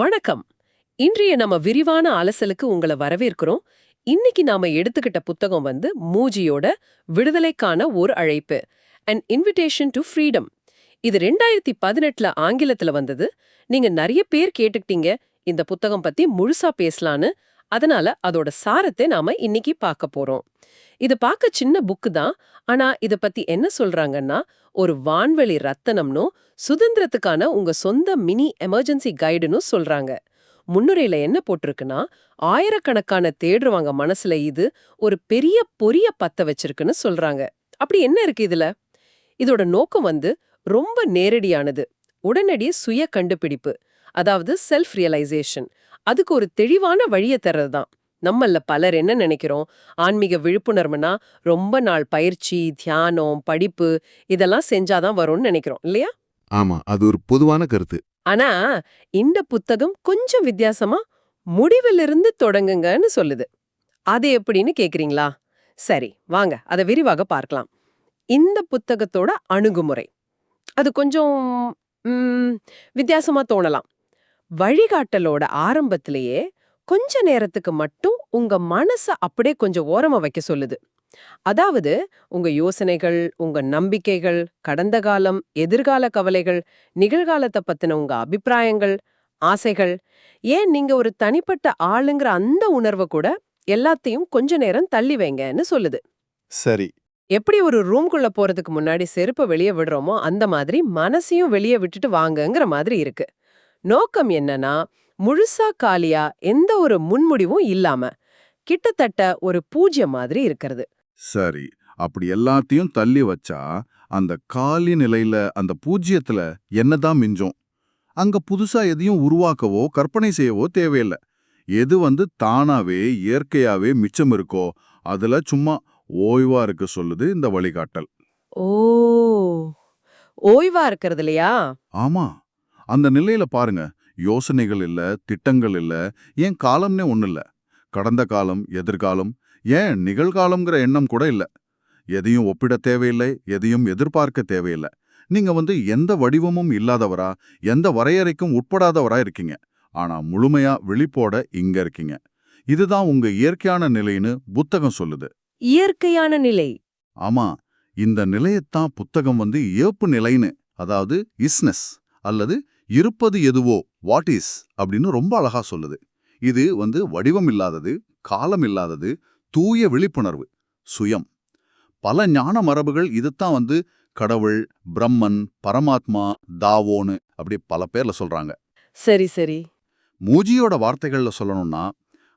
வணக்கம். இன்றைய நம்ம விரிவான அலசலுக்கு உங்களை வரவேற்கிறோம். இன்னைக்கு நாம எடுத்துக்கிட்ட புத்தகம் மூஜியோட விடுதலைக்கான ஒரு அழைப்பு, An Invitation to Freedom. இது 2018ல ஆங்கிலத்துல வந்தது. நீங்க நிறைய பேர் கேட்டுக்கிட்டீங்க இந்த புத்தகம் பத்தி முழுசா பேசலான்னு. அதனால அதோட சாரத்தை நாம இன்னைக்கு பார்க்க போறோம். இது பார்க்க சின்ன புக்கு தான். ஆனா இத பத்தி என்ன சொல்றாங்கன்னா, ஒரு வான்வெளி ரத்தனம்னு, சுதந்திரத்துக்கான உங்க சொந்த மினி எமர்ஜென்சி கைடுன்னு சொல்றாங்க. முன்னுரையில என்ன போட்டிருக்குன்னா, ஆயிரக்கணக்கான தேடுறவங்க மனசுல இது ஒரு பெரிய பொரிய பத்த வச்சிருக்குன்னு சொல்றாங்க. அப்படி என்ன இருக்கு இதுல? இதோட நோக்கம் ரொம்ப நேரடியானது. உடனடி சுய கண்டுபிடிப்பு, அதாவது செல்ஃப் ரியலைசேஷன். அதுக்கு ஒரு தெளிவான வழியை தர்றதுதான். நம்மள பலர் என்ன நினைக்கிறோம், ஆன்மீக விழிப்புணர்வுனா ரொம்ப நாள் பயிற்சி, தியானம், படிப்பு இதெல்லாம் செஞ்சாதான் வரும்னு நினைக்கிறோம் இல்லையா? ஆமா, அது ஒரு பொதுவான கருத்து. ஆனா இந்த புத்தகம் கொஞ்சம் வித்தியாசமா முடிவிலிருந்து தொடங்குங்கன்னு சொல்லுது. அது எப்படின்னு கேக்குறீங்களா? சரி, வாங்க அதை விரிவாக பார்க்கலாம். இந்த புத்தகத்தோட அணுகுமுறை அது கொஞ்சம் வித்தியாசமா தோணலாம். வழிகாட்டலோட ஆரம்பத்திலேயே கொஞ்ச நேரத்துக்கு மட்டும் உங்க மனச அப்படியே கொஞ்சம் ஓரமா வைக்க சொல்லுது. அதாவது உங்க யோசனைகள், உங்க நம்பிக்கைகள், கடந்த காலம், எதிர்கால கவலைகள், நிகழ்காலத்தை பத்தின உங்க அபிப்பிராயங்கள், ஆசைகள், ஏன் நீங்க ஒரு தனிப்பட்ட ஆளுங்கிற அந்த உணர்வை கூட எல்லாத்தையும் கொஞ்ச நேரம் தள்ளி வைங்கன்னு சொல்லுது. சரி. எப்படி ஒரு ரூம்குள்ள போறதுக்கு முன்னாடி செருப்பை வெளியே விடுறோமோ அந்த மாதிரி மனசையும் வெளியே விட்டுட்டு வாங்கங்கிற மாதிரி இருக்கு. நோக்கம் என்னன்னா, முழுசா காலியா எந்த ஒரு முன்முடிவும் இல்லாம கிட்டத்தட்ட ஒரு பூஜ்யம் மாதிரி இருக்கிறது. சரி, அப்படி எல்லாத்தையும் தள்ளி வச்சா அந்த காலி நிலையில, அந்த பூஜ்யத்துல என்னதான் மிஞ்சும்? அங்க புதுசா எதையும் உருவாக்கவோ கற்பனை செய்யவோ தேவையில்லை. எது தானாவே இயற்கையாவே மிச்சம் இருக்கோ அதுல சும்மா ஓய்வா இருக்க சொல்லுது இந்த வழிகாட்டல். ஓ, ஓய்வா இருக்கிறது இல்லையா? ஆமா, அந்த நிலையில பாருங்க, யோசனைகள் இல்ல, திட்டங்கள் இல்ல, ஏன் காலம்னே ஒண்ணு இல்ல. கடந்த காலம், எதிர்காலம், ஏன் நிகழ்காலம்ங்கிற எண்ணம் கூட இல்ல. எதையும் ஒப்பிட தேவையில்லை, எதையும் எதிர்பார்க்க தேவையில்லை. நீங்க எந்த வடிவமும் இல்லாதவரா, எந்த வரையறைக்கும் உட்படாதவரா இருக்கீங்க. ஆனா முழுமையா விழிப்போட இங்க இருக்கீங்க. இதுதான் உங்க இயற்கையான நிலைன்னு புத்தகம் சொல்லுது. இயற்கையான நிலை. ஆமா, இந்த நிலையத்தான் புத்தகம் இயப்பு நிலைன்னு, அதாவது இஸ்னஸ் அல்லது இருப்பது எதுவோ, வாட் இஸ் அப்படின்னு ரொம்ப அழகா சொல்லுது. இது வடிவம் இல்லாதது, காலம் இல்லாதது, தூய விழிப்புணர்வு, சுயம். பல ஞான மரபுகள் இதுதான் கடவுள், பிரம்மன், பரமாத்மா, தாவோன்னு அப்படி பல பேர்ல சொல்றாங்க. சரி சரி. மூஜியோட வார்த்தைகள்ல சொல்லணும்னா,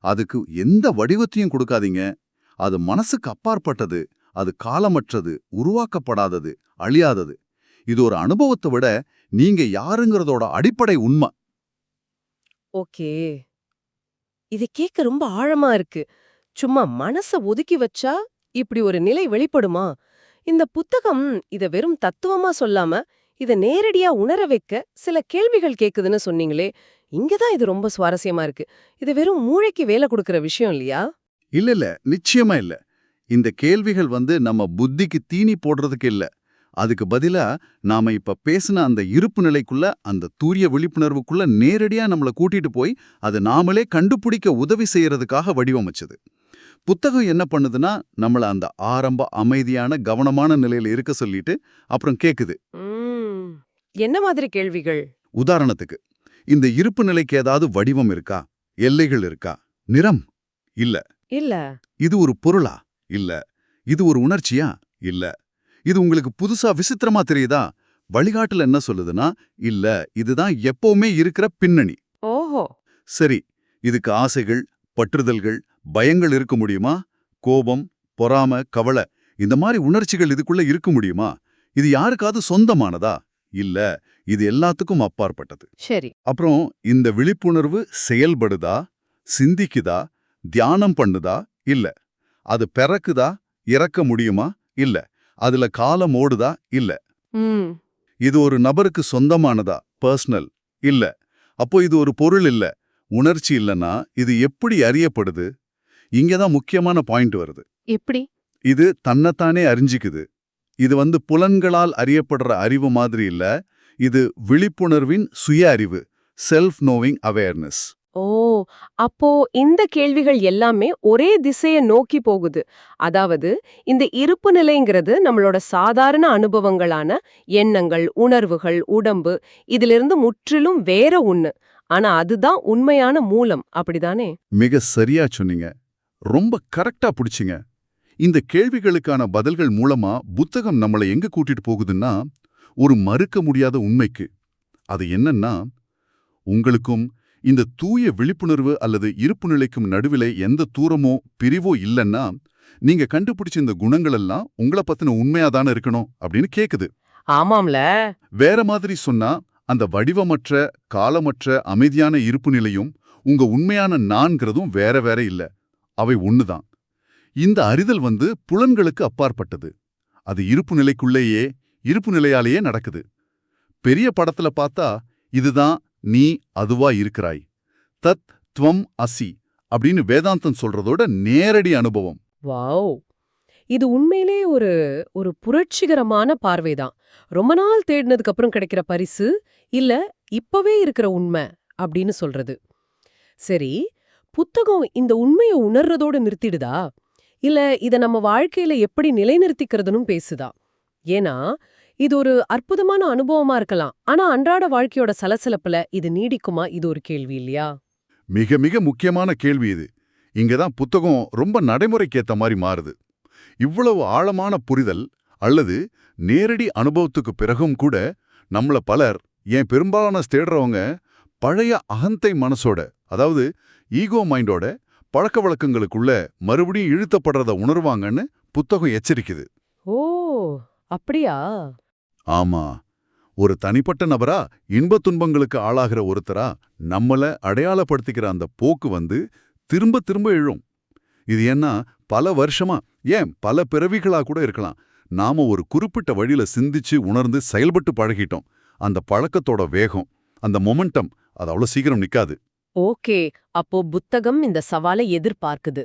அதுக்கு எந்த வடிவத்தையும் கொடுக்காதீங்க. அது மனசுக்கு அப்பாற்பட்டது, அது காலமற்றது, உருவாக்கப்படாதது, அழியாதது. இது ஒரு அனுபவத்தை விட நீங்க யாருங்கிறதோட அடிப்படை உண்மை. ஓகே, இது கேட்க ரொம்ப ஆழமா இருக்கு. சும்மா மனச ஒதுக்கி வச்சா இப்படி ஒரு நிலை வெளிப்படுமா? இந்த புத்தகம் இத வெறும் தத்துவமா சொல்லாம இத நேரடியா உணர வைக்க சில கேள்விகள் கேக்குதுன்னு சொன்னீங்களே, இங்கதான் இது ரொம்ப சுவாரஸ்யமா இருக்கு. இது வெறும் மூளைக்கு வேலை கொடுக்கிற விஷயம் இல்லையா? இல்ல, நிச்சயமா இல்ல. இந்த கேள்விகள் நம்ம புத்திக்கு தீனி போடுறதுக்கு இல்ல. அதுக்கு பதிலா நாம இப்ப பேசின அந்த இருப்பு நிலைக்குள்ள, அந்த தூரிய விழிப்புணர்வுக்குள்ள நேரடியா நம்மள கூட்டிட்டு போய் அதை நாமளே கண்டுபிடிக்க உதவி செய்யறதுக்காக வடிவமைச்சது. புத்தகம் என்ன பண்ணுதுன்னா, நம்மள அந்த ஆரம்ப அமைதியான கவனமான நிலையில இருக்க சொல்லிட்டு அப்புறம் கேக்குது. என்ன மாதிரி கேள்விகள்? உதாரணத்துக்கு, இந்த இருப்பு நிலைக்கு ஏதாவது வடிவம் இருக்கா? எல்லைகள் இருக்கா? நிறம்? இல்ல. இல்ல. இது ஒரு பொருளா? இல்ல. இது ஒரு உணர்ச்சியா? இல்ல. இது உங்களுக்கு புதுசா விசித்திரமா தெரியுதா? வழிகாட்டல் என்ன சொல்லுதுன்னா, இல்ல, இதுதான் எப்பவுமே இருக்கிற பின்னணி. ஓஹோ. சரி, இதுக்கு ஆசைகள், பற்றுதல்கள், பயங்கள் இருக்க முடியுமா? கோபம், பொறாம, கவலை, இந்த மாதிரி உணர்ச்சிகள் இதுக்குள்ள இருக்க முடியுமா? இது யாருக்காவது சொந்தமானதா? இல்ல, இது எல்லாத்துக்கும் அப்பாற்பட்டது. சரி. அப்புறம் இந்த விழிப்புணர்வு செயல்படுதா, சிந்திக்குதா, தியானம் பண்ணுதா? இல்ல. அது பிறக்குதா, இறக்க முடியுமா? இல்ல. அதுல காலம் ஓடுதா? இல்ல. இது ஒரு நபருக்கு சொந்தமானதா, பர்சனல்? இல்ல. அப்போ இது ஒரு பொருள் இல்ல, உணர்ச்சி இல்லனா இது எப்படி அறியப்படுது? இங்கதான் முக்கியமான பாயிண்ட் வருது. எப்படி? இது தன்னைத்தானே அறிஞ்சிக்குது. இது புலன்களால் அறியப்படுற அறிவு மாதிரி இல்ல. இது விழிப்புணர்வின் சுய அறிவு, செல்ஃப் நோவிங் அவேர்னஸ். ஓ, அப்போ இந்த கேள்விகள் எல்லாமே ஒரே திசைய நோக்கி போகுது. அதாவது இந்த இருப்பு நிலைங்கிறது நம்மளோட சாதாரண அனுபவங்களான எண்ணங்கள், உணர்வுகள், உடம்பு இதிலிருந்து முற்றிலும் வேற ஒண்ணு. ஆனா அதுதான் உண்மையான மூலம், அப்படிதானே? மிக சரியா சொன்னீங்க. ரொம்ப கரெக்டா புடிச்சிங்க. இந்த கேள்விகளுக்கான பதில்கள் மூலமா புத்தகம் நம்மளை எங்க கூட்டிட்டு போகுதுன்னா, ஒரு மறுக்க முடியாத உண்மைக்கு. அது என்னன்னா, உங்களுக்கும் இந்த தூய விழிப்புணர்வு அல்லது இருப்பு நிலைக்கும் நடுவிலே எந்த தூரமோ பிரிவோ இல்லைன்னா, நீங்க கண்டுபிடிச்ச இந்த குணங்கள் எல்லாம் உங்களை பத்தின உண்மையாதானே இருக்கணும் அப்படின்னு கேக்குது. ஆமாம்ல. வேற மாதிரி சொன்னா, அந்த வடிவமற்ற, காலமற்ற அமைதியான இருப்பு நிலையும் உங்க உண்மையான நான்கிறதும் வேற வேற இல்ல. அவை ஒண்ணுதான். இந்த அறிதல் புலன்களுக்கு அப்பாற்பட்டது. அது இருப்பு நிலைக்குள்ளேயே, இருப்பு நிலையாலேயே நடக்குது. பெரிய படத்துல பார்த்தா, இதுதான் நீ அதுவா இருக்கிறாய். தத் துவம் அசி அப்படின்னு வேதாந்தம் சொல்றதோட நேரடி அனுபவம். வாவ்! இது உண்மையிலே ஒரு ஒரு புரட்சிகரமான பார்வைதான். ரொம்ப நாள் தேடினதுக்கு அப்புறம் கிடைக்கிற பரிசு, இல்ல இப்பவே இருக்கிற உண்மை அப்படின்னு சொல்றது. சரி, புத்தகம் இந்த உண்மைய உணர்றதோட நிறுத்திடுதா? இல்ல இத நம்ம வாழ்க்கையில எப்படி நிலைநிறுத்திக்கிறதுன்னு பேசுதா? ஏன்னா, இது ஒரு அற்புதமான அனுபவமா இருக்கலாம். ஆனா அன்றாட வாழ்க்கையோட சலசலப்புல இது நீடிக்குமா? இது ஒரு கேள்வி இல்லையா? மிக மிக முக்கியமான கேள்வி இது. இங்கதான் புத்தகம் ரொம்ப நடைமுறைக்கேத்த மாதிரி மாறுது. இவ்வளவு ஆழமான புரிதல் அல்லது நேரடி அனுபவத்துக்கு பிறகும் கூட நம்மள பலர், ஏன் பெரும்பாலான தேடுறவங்க பழைய அகந்தை மனசோட, அதாவது ஈகோ மைண்டோட பழக்க வழக்கங்களுக்குள்ள மறுபடியும் இழுத்தப்படுறத உணர்வாங்கன்னு புத்தகம் எச்சரிக்குது. ஓ, அப்படியா? ஆமா, ஒரு தனிப்பட்ட நபரா இன்பத் துன்பங்களுக்கு ஆளாகிற ஒருத்தரா நம்மள அடையாளப்படுத்திக்கிற அந்த போக்கு திரும்ப திரும்ப எழும். இது ஏன்னா பல வருஷமா, ஏன் பல பிறவிகளா கூட இருக்கலாம், நாம ஒரு குறிப்பிட்ட வழியில சிந்திச்சு உணர்ந்து செயல்பட்டு பழகிட்டோம். அந்த பழக்கத்தோட வேகம், அந்த மொமெண்டம் அது அவ்வளவு சீக்கிரம் நிக்காது. ஓகே, அப்போ புத்தகம் இந்த சவாலை எதிர்பார்க்குது.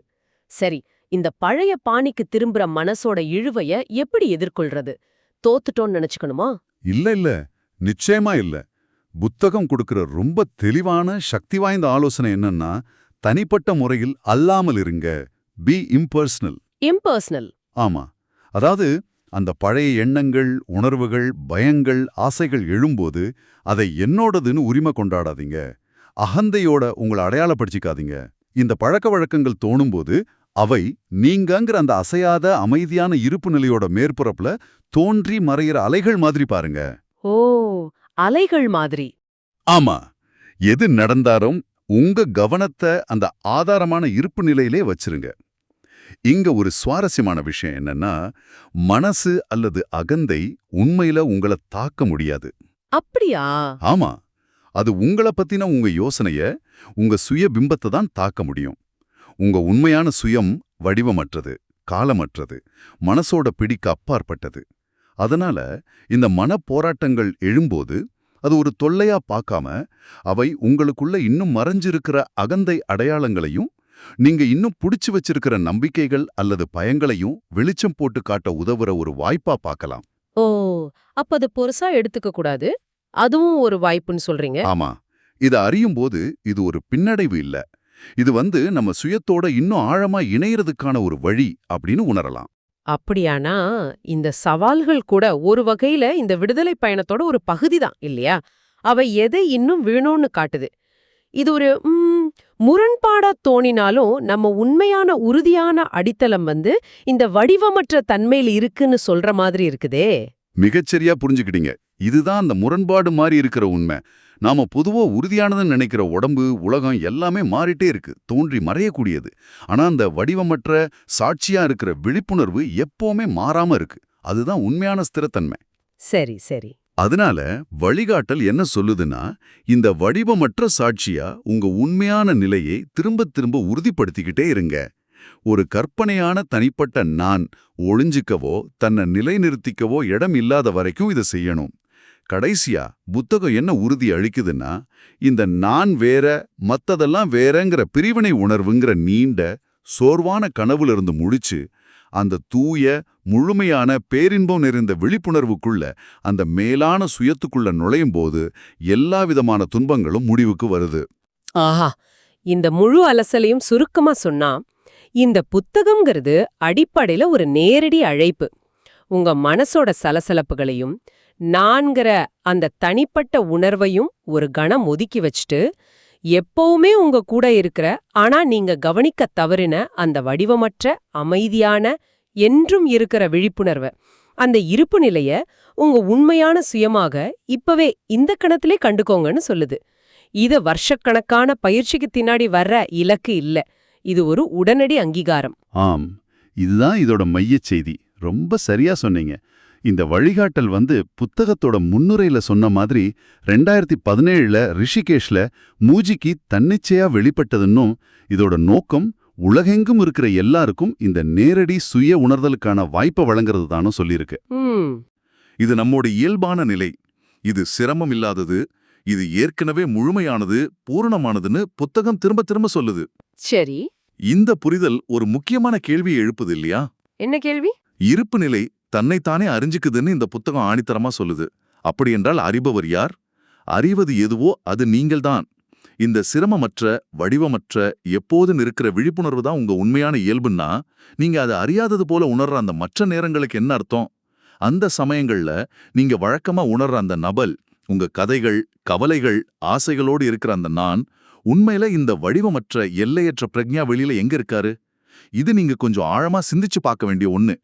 சரி, இந்த பழைய பாணிக்கு திரும்புற மனசோட இழுவைய எப்படி எதிர்கொள்றது? தோத்துட்டோன்னு நினைச்சுக்கணுமா? இல்ல இல்ல, நிச்சயமா இல்ல. புத்தகம் கொடுக்கிற ரொம்ப தெளிவான சக்தி வாய்ந்த ஆலோசனை என்னன்னா, தனிப்பட்ட முறையில் அல்லாமல் இருங்க. Be impersonal. இம்பர்சனல். ஆமா, அதாவது அந்த பழைய எண்ணங்கள், உணர்வுகள், பயங்கள், ஆசைகள் எழும்போது அதை என்னோடதுன்னு உரிமை கொண்டாடாதீங்க. அகந்தையோட உங்களை அடையாளப்படுத்திக்காதீங்க. இந்த பழக்க வழக்கங்கள் தோணும்போது அவை நீங்கங்கிற அந்த அசையாத அமைதியான இருப்பு நிலையோட மேற்புறப்புல தோன்றி மறையிற அலைகள் மாதிரி பாருங்க. ஓ, அலைகள் மாதிரி. ஆமா, எது நடந்தாலும் உங்க கவனத்தை அந்த ஆதாரமான இருப்பு நிலையிலே வச்சிருங்க. இங்க ஒரு சுவாரஸ்யமான விஷயம் என்னன்னா, மனசு அல்லது அகந்தை உண்மையில உங்களை தாக்க முடியாது. அப்படியா? ஆமா, அது உங்கள பத்தின உங்க யோசனைய, உங்க சுய பிம்பத்தை தான் தாக்க முடியும். உங்க உண்மையான சுயம் வடிவமற்றது, காலமற்றது, மனசோட பிடிக்கு அப்பாற்பட்டது. அதனால இந்த மனப்போராட்டங்கள் எழும்போது அது ஒரு தொல்லையா பார்க்காம, அவை உங்களுக்குள்ள இன்னும் மறைஞ்சிருக்கிற அகந்தை அடையாளங்களையும், நீங்க இன்னும் புடிச்சு வச்சிருக்கிற நம்பிக்கைகள் அல்லது பயங்களையும் வெளிச்சம் போட்டு காட்ட உதவுற ஒரு வாய்ப்பா பார்க்கலாம். ஓ, அப்ப அது பொருசா எடுத்துக்க கூடாது, அதுவும் ஒரு வாய்ப்புன்னு சொல்றீங்க. ஆமா, இத அறியும்போது இது ஒரு பின்னடைவு இல்ல. இது நம்ம சுயத்தோட இன்னும் ஆழமா இணையறதுக்கான ஒரு வழி அப்படின்னு உணரலாம். அப்படியானா இந்த சவால்கள் கூட ஒரு வகையில இந்த விடுதலை பயணத்தோட ஒரு பகுதிதான் இல்லையா? அவை எதை இன்னும் வேணும்னு காட்டுது. இது ஒரு முரண்பாடா தோணினாலும் நம்ம உண்மையான உறுதியான அடித்தளம் இந்த வடிவமற்ற தன்மையில இருக்குன்னு சொல்ற மாதிரி இருக்குதே. மிகச்சரியா புரிஞ்சுக்கிட்டீங்க. இதுதான் அந்த முரண்பாடு மாதிரி இருக்கிற உண்மை. நாம பொதுவா உறுதியானதுன்னு நினைக்கிற உடம்பு, உலகம் எல்லாமே மாறிட்டே இருக்கு, தோன்றி மறையக்கூடியது. ஆனா அந்த வடிவமற்ற சாட்சியா இருக்கிற விழிப்புணர்வு எப்பவுமே மாறாம இருக்கு. அதுதான் உண்மையான ஸ்திரத்தன்மை. சரி சரி. அதனால வழிகாட்டல் என்ன சொல்லுதுன்னா, இந்த வடிவமற்ற சாட்சியா உங்க உண்மையான நிலையை திரும்ப திரும்ப உறுதிப்படுத்திக்கிட்டே இருங்க. ஒரு கற்பனையான தனிப்பட்ட நான் ஒளிஞ்சிக்கவோ தன்னை நிலைநிறுத்திக்கவோ இடம் இல்லாத வரைக்கும் இதை செய்யணும். கடைசியா புத்தகம் என்ன உறுதி அளிக்குதுன்னா, இந்த நான் வேற மத்ததெல்லாம் வேறங்கிற பிரிவினை உணர்வுங்கிற நீண்ட சோர்வான கனவுல இருந்து முழிச்சு அந்த தூய முழுமையான பேரின்பம் நிறைந்த விழிப்புணர்வுக்குள்ள அந்த மேலான சுயத்துக்குள்ள நுழையும் போது எல்லா விதமான துன்பங்களும் முடிவுக்கு வருது. ஆஹா, இந்த முழு அலசலையும் சுருக்கமா சொன்னா, இந்த புத்தகம்ங்கிறது அடிப்படையில ஒரு நேரடி அழைப்பு. உங்க மனசோட சலசலப்புகளையும் நான்கிற அந்த தனிப்பட்ட உணர்வையும் ஒரு கணம் ஒதுக்கி வச்சுட்டு, எப்பவுமே உங்க கூட இருக்கிற ஆனா நீங்க கவனிக்க தவறின அந்த வடிவமற்ற அமைதியான என்றும் இருக்கிற விழிப்புணர்வை, அந்த இருப்பு நிலைய உங்க உண்மையான சுயமாக இப்பவே இந்த கணத்திலே கண்டுக்கோங்கன்னு சொல்லுது. இது வருஷக்கணக்கான பயிற்சிக்கு பின்னாடி வர்ற இலக்கு இல்ல, இது ஒரு உடனடி அங்கீகாரம். ஆம், இதுதான் இதோட மையச் செய்தி. ரொம்ப சரியா சொன்னீங்க. இந்த வழிகாட்டல் புத்தகத்தோட முன்னுரையில சொன்ன மாதிரி 2017ல ரிஷிகேஷ்ல மூஜிக்கு தன்னிச்சையா வெளிப்பட்டதுன்னும், இதோட நோக்கம் உலகெங்கும் இருக்கிற எல்லாருக்கும் இந்த நேரடி சுய உணர்தலுக்கான வாய்ப்பை வழங்குறது தானும் சொல்லியிருக்கு. இது நம்மோட இயல்பான நிலை, இது சிரமம் இல்லாதது, இது ஏற்கனவே முழுமையானது, பூரணமானதுன்னு புத்தகம் திரும்ப திரும்ப சொல்லுது. சரி, இந்த புரிதல் ஒரு முக்கியமான கேள்வியை எழுப்புது இல்லையா? என்ன கேள்வி? இருப்பு நிலை தன்னைத்தானே அறிஞ்சுக்குதுன்னு இந்த புத்தகம் ஆணித்தரமா சொல்லுது. அப்படியென்றால் அறிபவர் யார்? அறிவது எதுவோ அது நீங்கள்தான். இந்த சிரமமற்ற, வடிவமற்ற, எப்போதும் இருக்கிற விழிப்புணர்வு தான் உங்க உண்மையான இயல்புன்னா, நீங்க அதை அறியாதது போல உணர்ற அந்த மற்ற நேரங்களுக்கு என்ன அர்த்தம்? அந்த சமயங்கள்ல நீங்க வழக்கமா உணர்ற அந்த நபல், உங்க கதைகள், கவலைகள், ஆசைகளோடு இருக்கிற அந்த நான், உண்மையில இந்த வடிவமற்ற, எல்லையற்ற பிரக்ஞா வெளியில எங்க இருக்காரு? இது நீங்க கொஞ்சம் ஆழமா சிந்திச்சு பார்க்க வேண்டிய ஒண்ணு.